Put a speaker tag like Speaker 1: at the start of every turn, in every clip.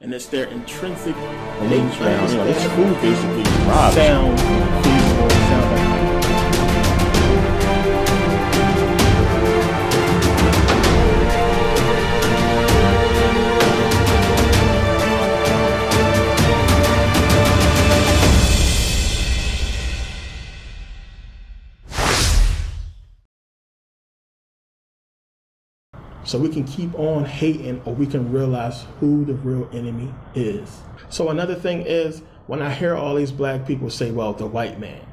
Speaker 1: and it's their intrinsic
Speaker 2: And
Speaker 1: they
Speaker 2: then, this
Speaker 1: understand
Speaker 2: food basically robs.
Speaker 1: sound feasible, sound like so we can keep on hating, or we can realize who the real enemy is. So another thing is, when I hear all these black people say, well, the white man,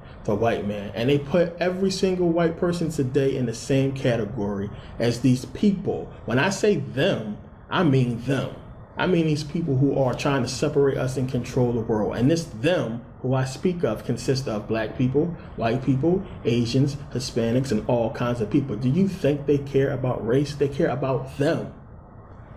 Speaker 1: and they put every single white person today in the same category as these people. When I say them, I mean them. I mean these people who are trying to separate us and control the world. And this them who I speak of consists of black people, white people, Asians, Hispanics, and all kinds of people. Do you think they care about race? They care about them.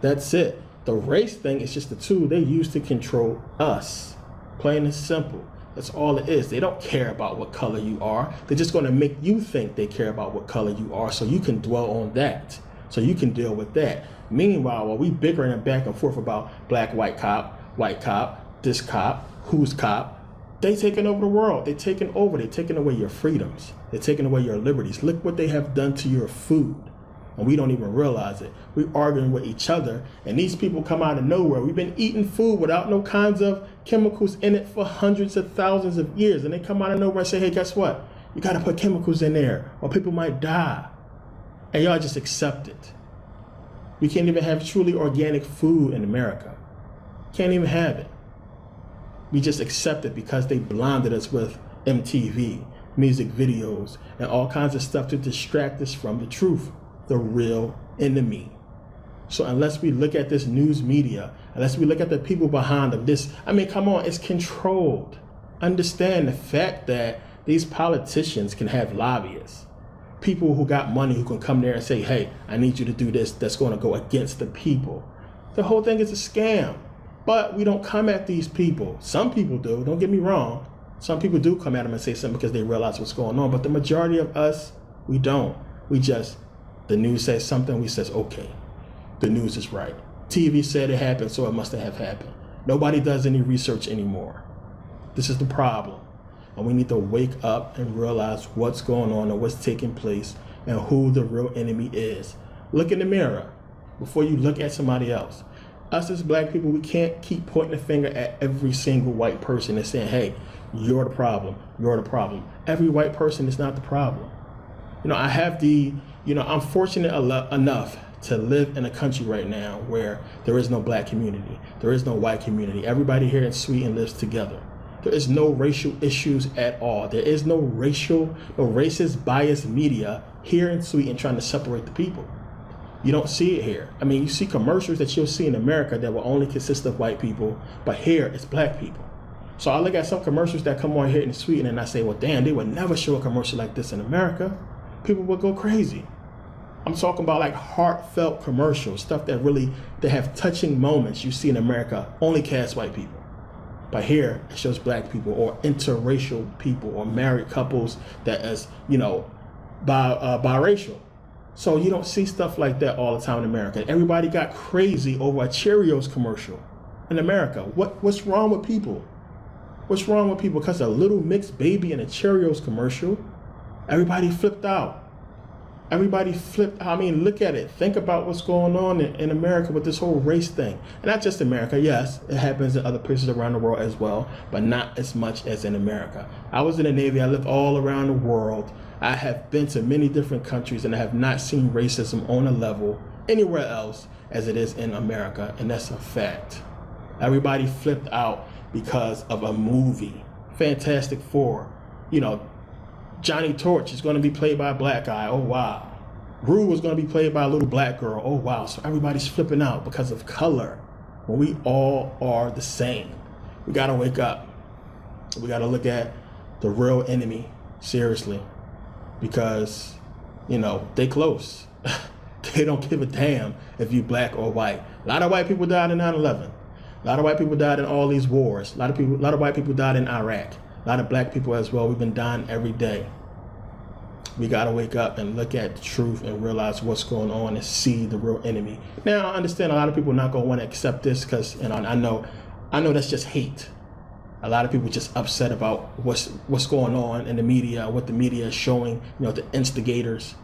Speaker 1: That's it. The race thing is just a tool they use to control us. Plain and simple. That's all it is. They don't care about what color you are. They're just going to make you think they care about what color you are, so you can dwell on that. So you can deal with that. Meanwhile, while we bickering back and forth about black, white cop, this cop, who's cop, they taking over the world. They're taking over. They're taking away your freedoms. They're taking away your liberties. Look what they have done to your food. And we don't even realize it. We're arguing with each other, and these people come out of nowhere. We've been eating food without no kinds of chemicals in it for hundreds of thousands of years, and they come out of nowhere and say, hey, guess what? You got to put chemicals in there, or people might die. And y'all just accept it. We can't even have truly organic food in America. Can't even have it. We just accept it because they blinded us with MTV, music videos, and all kinds of stuff to distract us from the truth, the real enemy. So unless we look at this news media, unless we look at the people behind them, come on, it's controlled. Understand the fact that these politicians can have lobbyists, people who got money who can come there and say, hey, I need you to do this that's going to go against the people. The whole thing is a scam. But we don't come at these people. Some people do, don't get me wrong. Some people do come at them and say something because they realize what's going on. But the majority of us, we don't. The news says something, we says, okay, the news is right. TV said it happened, so it must have happened. Nobody does any research anymore. This is the problem. And we need to wake up and realize what's going on and what's taking place and who the real enemy is. Look in the mirror before you look at somebody else. Us as black people, we can't keep pointing the finger at every single white person and saying, hey, you're the problem, you're the problem. Every white person is not the problem. I'm fortunate enough to live in a country right now where there is no black community, there is no white community. Everybody here in Sweden lives together. There is no racial issues at all. There is no racist, biased media here in Sweden trying to separate the people. You don't see it here. You see commercials that you'll see in America that will only consist of white people, but here it's black people. So I look at some commercials that come on here in Sweden and I say, well, damn, they would never show a commercial like this in America. People would go crazy. I'm talking about like heartfelt commercials, stuff that have touching moments you see in America, only cast white people. But here it shows black people or interracial people or married couples that is, biracial. So you don't see stuff like that all the time in America. Everybody got crazy over a Cheerios commercial in America. What's wrong with people? What's wrong with people? Because a little mixed baby in a Cheerios commercial, everybody flipped out. Look at it. Think about what's going on in America with this whole race thing. And not just America. Yes, it happens in other places around the world as well, but not as much as in America. I was in the Navy. I lived all around the world. I have been to many different countries and I have not seen racism on a level anywhere else as it is in America. And that's a fact. Everybody flipped out because of a movie. Fantastic Four. Johnny Torch is going to be played by a black guy. Oh, wow. Rue was going to be played by a little black girl. Oh, wow. So everybody's flipping out because of color when we all are the same. We got to wake up. We got to look at the real enemy seriously because, they close. They don't give a damn if you black or white. A lot of white people died in 9/11. A lot of white people died in all these wars. A lot of white people died in Iraq. A lot of black people as well. We've been dying every day. We got to wake up and look at the truth and realize what's going on and see the real enemy. Now, I understand a lot of people are not going to want to accept this because, you know, I know that's just hate. A lot of people just upset about what's going on in the media, what the media is showing, you know, the instigators,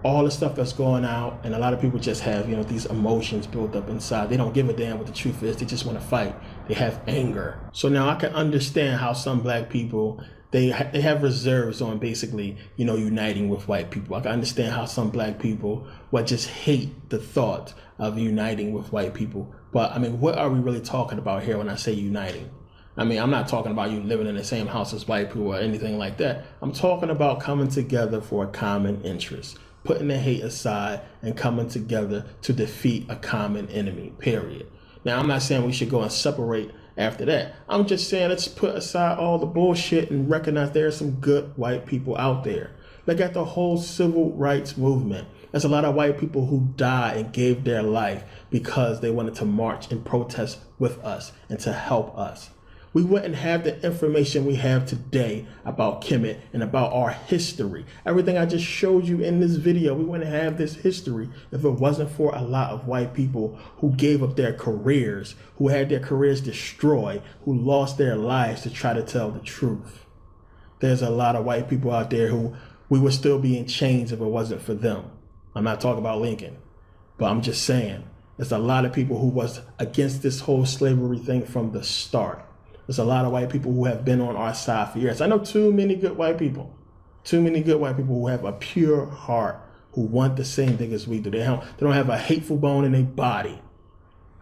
Speaker 1: all the stuff that's going out. And a lot of people just have, you know, these emotions built up inside. They don't give a damn what the truth is. They just want to fight. They have anger. So now I can understand how some black people, they have reserves on basically, you know, uniting with white people. I can understand how some black people would just hate the thought of uniting with white people. But I mean, what are we really talking about here when I say uniting? I mean, I'm not talking about you living in the same house as white people or anything like that. I'm talking about coming together for a common interest, putting the hate aside and coming together to defeat a common enemy, period. Now, I'm not saying we should go and separate after that. I'm just saying let's put aside all the bullshit and recognize there are some good white people out there. Look at the whole civil rights movement. There's a lot of white people who died and gave their life because they wanted to march and protest with us and to help us. We wouldn't have the information we have today about Kemet and about our history. Everything I just showed you in this video, we wouldn't have this history if it wasn't for a lot of white people who gave up their careers, who had their careers destroyed, who lost their lives to try to tell the truth. There's a lot of white people out there who we would still be in chains if it wasn't for them. I'm not talking about Lincoln, but I'm just saying there's a lot of people who was against this whole slavery thing from the start. There's a lot of white people who have been on our side for years. I know too many good white people who have a pure heart, who want the same thing as we do. They don't have a hateful bone in their body.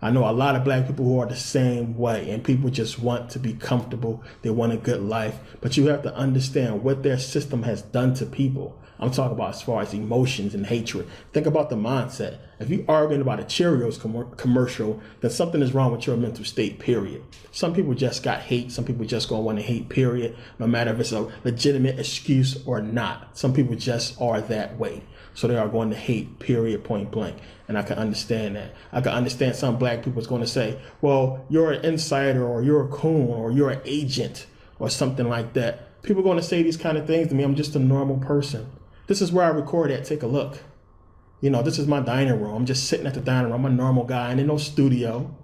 Speaker 1: I know a lot of black people who are the same way, and people just want to be comfortable. They want a good life, but you have to understand what their system has done to people. I'm talking about as far as emotions and hatred. Think about the mindset. If you're arguing about a Cheerios commercial, then something is wrong with your mental state, period. Some people just got hate. Some people just gonna want to hate, period, no matter if it's a legitimate excuse or not. Some people just are that way. So they are going to hate, period, point blank. And I can understand that. I can understand some black people is going to say, well, you're an insider or you're a coon or you're an agent or something like that. People are going to say these kind of things to me. I'm just a normal person. This is where I record at. Take a look. You know, this is my dining room. I'm just sitting at the dining room. I'm a normal guy. I'm in no studio.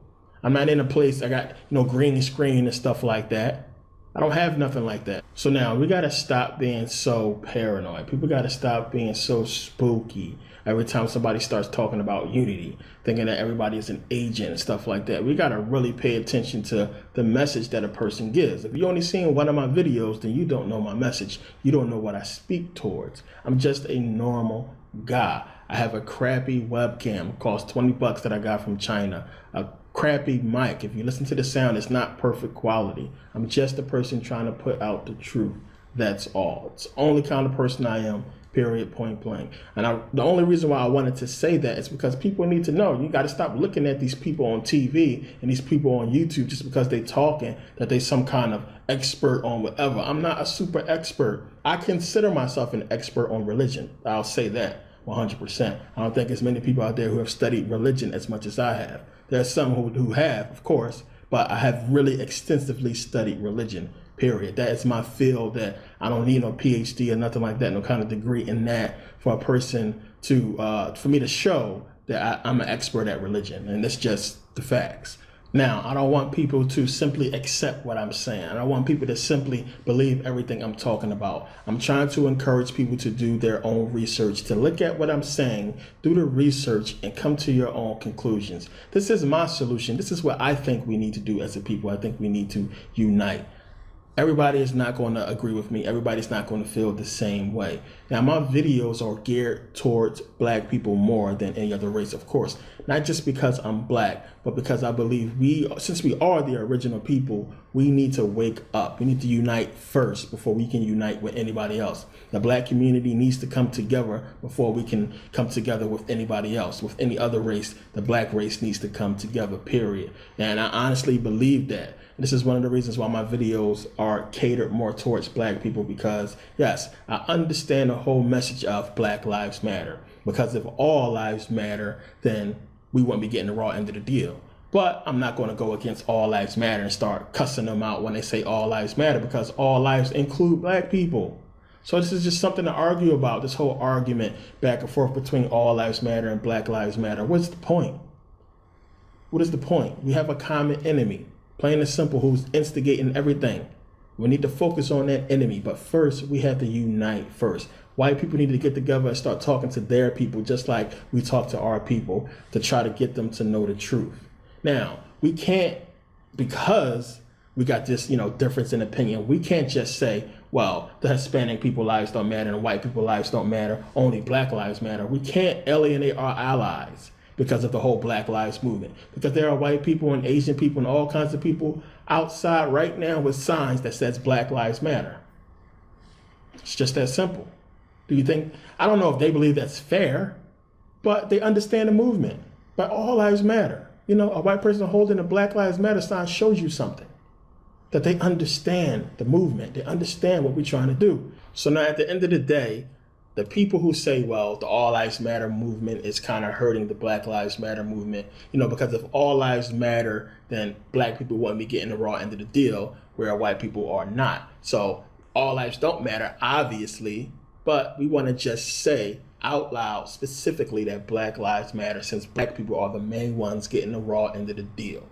Speaker 1: I'm not in a place I got, green screen and stuff like that. I don't have nothing like that. So now we got to stop being so paranoid. People got to stop being so spooky every time somebody starts talking about unity, thinking that everybody is an agent and stuff like that. We got to really pay attention to the message that a person gives. If you only seen one of my videos, then you don't know my message. You don't know what I speak towards. I'm just a normal guy. I have a crappy webcam. It costs $20 that I got from China. A crappy mic. If you listen to the sound, it's not perfect quality. I'm just a person trying to put out the truth. That's all. It's the only kind of person I am, period, point blank. And the only reason why I wanted to say that is because people need to know. You got to stop looking at these people on TV and these people on YouTube just because they talking that they some kind of expert on whatever. I'm not a super expert. I consider myself an expert on religion. I'll say that 100%. I don't think there's many people out there who have studied religion as much as I have. There's some who have, of course, but I have really extensively studied religion, period. That is my field. That I don't need no PhD or nothing like that, no kind of degree in that for a person to, for me to show that I'm an expert at religion. And it's just the facts. Now, I don't want people to simply accept what I'm saying. I don't want people to simply believe everything I'm talking about. I'm trying to encourage people to do their own research, to look at what I'm saying, do the research, and come to your own conclusions. This is my solution. This is what I think we need to do as a people. I think we need to unite. Everybody is not going to agree with me. Everybody's not going to feel the same way. Now, my videos are geared towards black people more than any other race, of course. Not just because I'm black, but because I believe since we are the original people, we need to wake up. We need to unite first before we can unite with anybody else. The black community needs to come together before we can come together with anybody else. With any other race, the black race needs to come together, period. And I honestly believe that. This is one of the reasons why my videos are catered more towards black people, because yes, I understand the whole message of Black Lives Matter, because if all lives matter, then we wouldn't be getting the raw end of the deal. But I'm not going to go against all lives matter and start cussing them out when they say all lives matter, because all lives include black people. So this is just something to argue about, this whole argument back and forth between all lives matter and Black Lives Matter. What's the point? What is the point? We have a common enemy, plain and simple, who's instigating everything. We need to focus on that enemy, but first we have to unite first. White people need to get together and start talking to their people just like we talk to our people to try to get them to know the truth. Now, we can't, because we got this, difference in opinion, we can't just say, well, the Hispanic people lives don't matter and white people lives don't matter, only Black lives matter. We can't alienate our allies because of the whole Black Lives movement, because there are white people and Asian people and all kinds of people outside right now with signs that says Black Lives Matter. It's just that simple. Do you think, I don't know if they believe that's fair, but they understand the movement. But all lives matter. A white person holding a Black Lives Matter sign shows you something, that they understand the movement. They understand what we're trying to do. So now at the end of the day, the people who say, well, the All Lives Matter movement is kind of hurting the Black Lives Matter movement, because if all lives matter, then Black people wouldn't be getting the raw end of the deal, where white people are not. So all lives don't matter, obviously, but we want to just say out loud specifically that Black Lives Matter, since Black people are the main ones getting the raw end of the deal.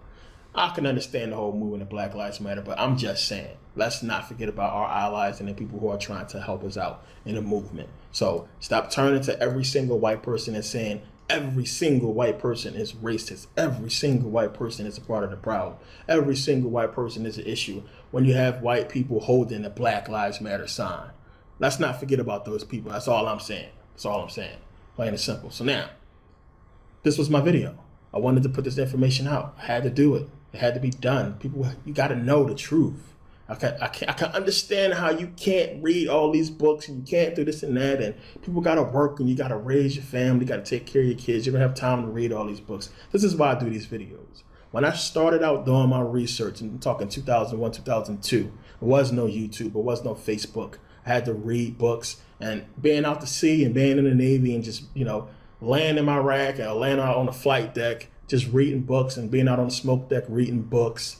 Speaker 1: I can understand the whole movement of Black Lives Matter, but I'm just saying, let's not forget about our allies and the people who are trying to help us out in the movement. So stop turning to every single white person and saying every single white person is racist. Every single white person is a part of the problem. Every single white person is an issue when you have white people holding a Black Lives Matter sign. Let's not forget about those people. That's all I'm saying. That's all I'm saying. Plain and simple. So now, this was my video. I wanted to put this information out. I had to do it. It had to be done. People, you got to know the truth. I can understand how you can't read all these books and you can't do this and that, and people got to work and you got to raise your family, you got to take care of your kids. You don't have time to read all these books. This is why I do these videos. When I started out doing my research, and I'm talking 2001, 2002, there was no YouTube, there was no Facebook. I had to read books, and being out to sea and being in the Navy and just, laying in my rack and laying out on the flight deck, just reading books and being out on the smoke deck reading books.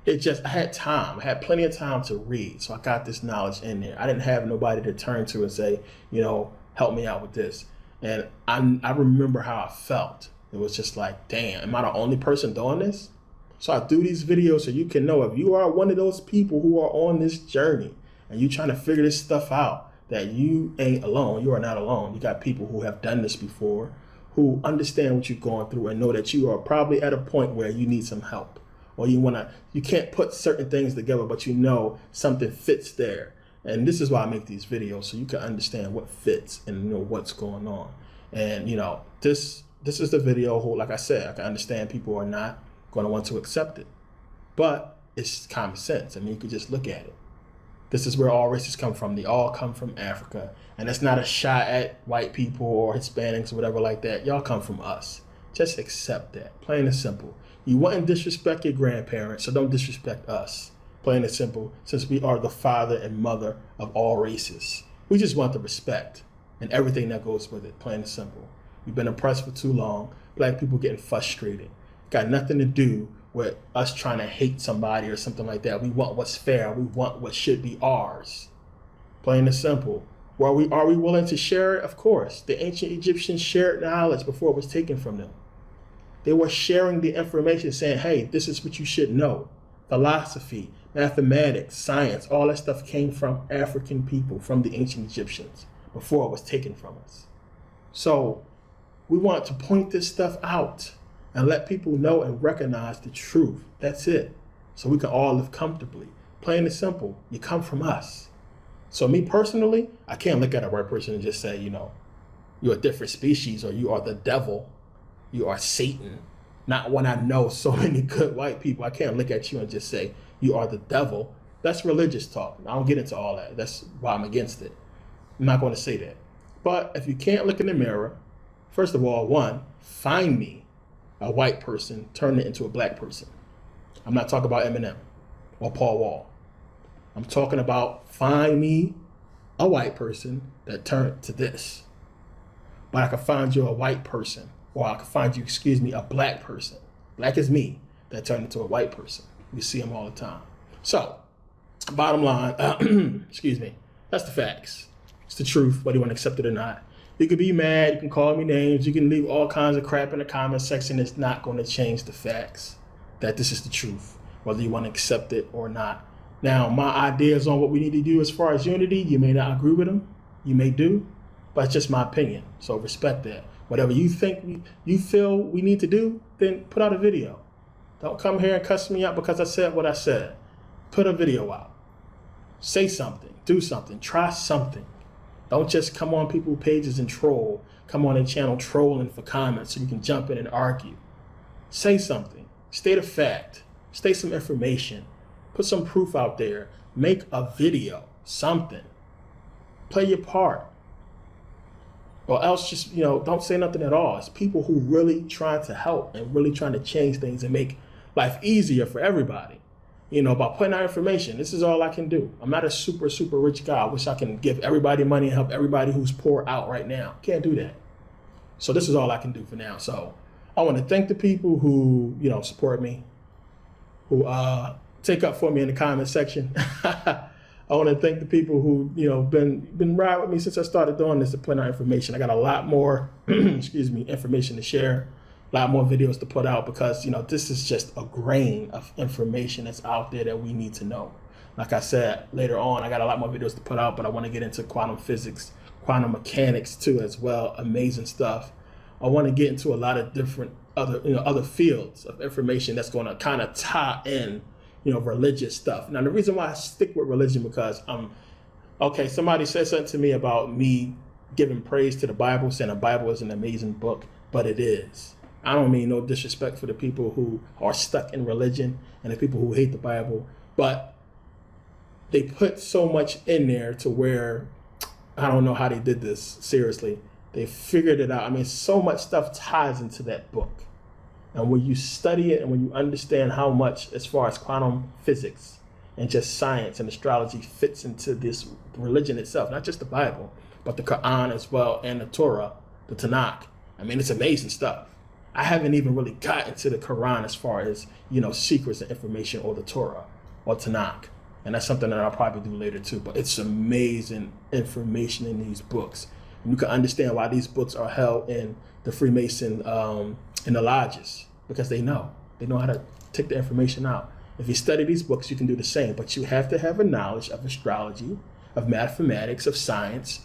Speaker 1: I had time. I had plenty of time to read. So I got this knowledge in there. I didn't have nobody to turn to and say, help me out with this. And I remember how I felt. It was just like, damn, am I the only person doing this? So I do these videos so you can know if you are one of those people who are on this journey and you trying to figure this stuff out, that you ain't alone. You are not alone. You got people who have done this before, who understand what you're going through and know that you are probably at a point where you need some help. Or you can't put certain things together, but something fits there. And this is why I make these videos, so you can understand what fits and what's going on. And this is the video who, like I said, I can understand people are not going to want to accept it. But it's common sense. I mean, you could just look at it. This is where all races come from. They all come from Africa. And it's not a shot at white people or Hispanics or whatever like that. Y'all come from us. Just accept that. Plain and simple. You wouldn't disrespect your grandparents, so don't disrespect us. Plain and simple, since we are the father and mother of all races. We just want the respect and everything that goes with it. Plain and simple. We've been oppressed for too long. Black people getting frustrated. Got nothing to do with us trying to hate somebody or something like that. We want what's fair. We want what should be ours. Plain and simple. Are we willing to share it? Of course. The ancient Egyptians shared knowledge before it was taken from them. They were sharing the information saying, hey, this is what you should know. Philosophy, mathematics, science, all that stuff came from African people, from the ancient Egyptians, before it was taken from us. So we want to point this stuff out and let people know and recognize the truth. That's it. So we can all live comfortably. Plain and simple, you come from us. So me personally, I can't look at a white person and just say, you're a different species or you are the devil. You are Satan. Not when I know so many good white people. I can't look at you and just say, you are the devil. That's religious talk. I don't get into all that. That's why I'm against it. I'm not going to say that. But if you can't look in the mirror, first of all, one, find me a white person, turn it into a black person. I'm not talking about Eminem or Paul Wall. I'm talking about find me a white person that turned to this. But I can find you a white person. Or I can find you, a black person. Black as me, that turned into a white person. We see them all the time. So, bottom line, that's the facts. It's the truth, whether you want to accept it or not. You can be mad, you can call me names, you can leave all kinds of crap in the comment section. It's not going to change the facts that this is the truth, whether you want to accept it or not. Now, my ideas on what we need to do as far as unity, you may not agree with them, you may do, but it's just my opinion. So respect that. Whatever you think you feel we need to do, then put out a video. Don't come here and cuss me out because I said what I said. Put a video out. Say something, do something, try something. Don't just come on people's pages and troll. Come on their channel trolling for comments so you can jump in and argue. Say something. State a fact. State some information. Put some proof out there. Make a video. Something. Play your part. Or else just, don't say nothing at all. It's people who really trying to help and really trying to change things and make life easier for everybody. By putting out information. This is all I can do. I'm not a super, super rich guy. I wish I can give everybody money and help everybody who's poor out right now. Can't do that. So this is all I can do for now. So I want to thank the people who, support me, who take up for me in the comment section. I want to thank the people who, been riding with me since I started doing this to put out information. I got a lot more, information to share. A lot more videos to put out because, this is just a grain of information that's out there that we need to know. Like I said, later on, I got a lot more videos to put out, but I want to get into quantum physics, quantum mechanics too as well. Amazing stuff. I want to get into a lot of different other fields of information that's going to kind of tie in, religious stuff. Now, the reason why I stick with religion because somebody said something to me about me giving praise to the Bible, saying the Bible is an amazing book, but it is. I don't mean no disrespect for the people who are stuck in religion and the people who hate the Bible, but they put so much in there to where, I don't know how they did this, seriously. They figured it out. So much stuff ties into that book. And when you study it and when you understand how much, as far as quantum physics and just science and astrology fits into this religion itself, not just the Bible, but the Quran as well and the Torah, the Tanakh. It's amazing stuff. I haven't even really gotten to the Quran as far as, secrets and information or the Torah or Tanakh. And that's something that I'll probably do later too. But it's amazing information in these books. And you can understand why these books are held in the Freemason, in the lodges, because they know how to take the information out. If you study these books, you can do the same, but you have to have a knowledge of astrology, of mathematics, of science,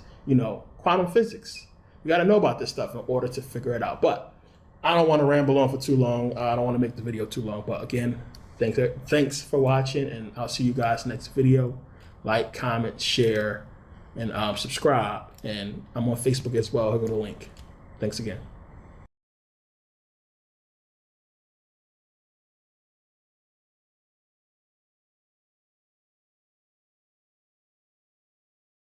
Speaker 1: quantum physics. You got to know about this stuff in order to figure it out. But I don't want to ramble on for too long. I don't want to make the video too long. But again, thanks for watching, and I'll see you guys next video. Like, comment, share, and subscribe. And I'm on Facebook as well. I'll go to the link. Thanks again.